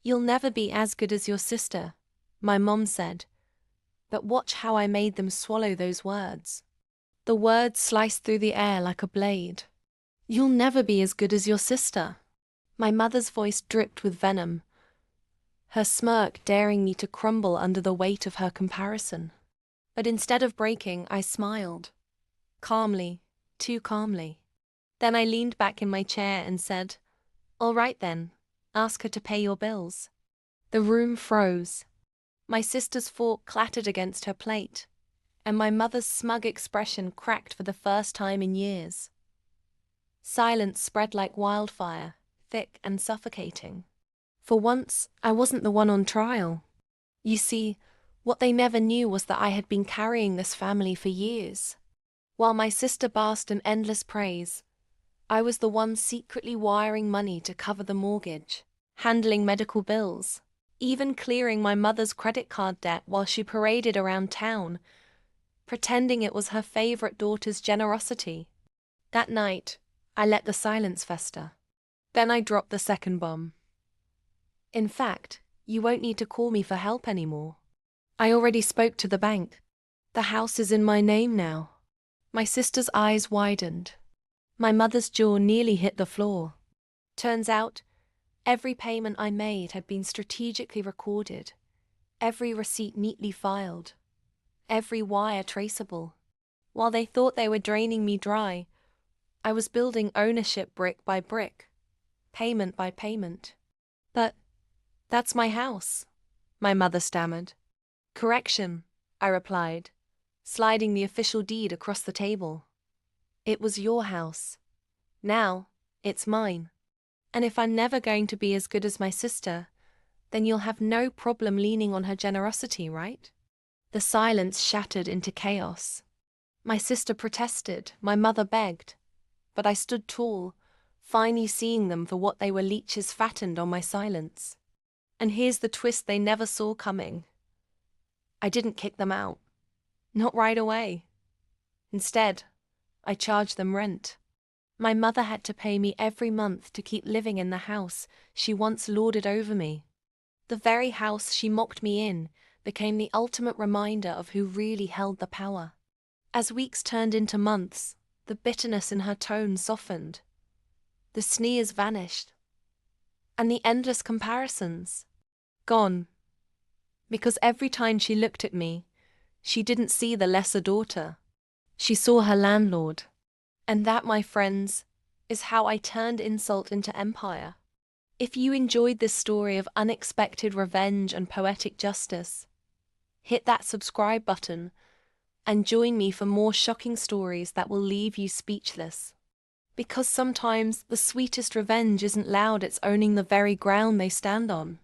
"You'll never be as good as your sister," my mom said, but watch how I made them swallow those words. The words sliced through the air like a blade. "You'll never be as good as your sister." My mother's voice dripped with venom, her smirk daring me to crumble under the weight of her comparison. But instead of breaking, I smiled. Calmly, too calmly. Then I leaned back in my chair and said, "All right then, ask her to pay your bills." The room froze. My sister's fork clattered against her plate, and my mother's smug expression cracked for the first time in years. Silence spread like wildfire, thick and suffocating. For once, I wasn't the one on trial. You see, what they never knew was that I had been carrying this family for years. While my sister basked in endless praise, I was the one secretly wiring money to cover the mortgage, handling medical bills, even clearing my mother's credit card debt while she paraded around town, pretending it was her favorite daughter's generosity. That night, I let the silence fester. Then I dropped the second bomb. "In fact, you won't need to call me for help anymore. I already spoke to the bank. The house is in my name now." My sister's eyes widened. My mother's jaw nearly hit the floor. Turns out, every payment I made had been strategically recorded, every receipt neatly filed, every wire traceable. While they thought they were draining me dry, I was building ownership brick by brick, payment by payment. "But that's my house," my mother stammered. "Correction," I replied, sliding the official deed across the table. "It was your house. Now, it's mine. And if I'm never going to be as good as my sister, then you'll have no problem leaning on her generosity, right?" The silence shattered into chaos. My sister protested, my mother begged, but I stood tall, finally seeing them for what they were, leeches fattened on my silence. And here's the twist they never saw coming. I didn't kick them out. Not right away. Instead, I charged them rent. My mother had to pay me every month to keep living in the house she once lorded over me. The very house she mocked me in became the ultimate reminder of who really held the power. As weeks turned into months, the bitterness in her tone softened. The sneers vanished. And the endless comparisons. Gone. Because every time she looked at me, she didn't see the lesser daughter. She saw her landlord. And that, my friends, is how I turned insult into empire. If you enjoyed this story of unexpected revenge and poetic justice, hit that subscribe button and join me for more shocking stories that will leave you speechless. Because sometimes the sweetest revenge isn't loud, it's owning the very ground they stand on.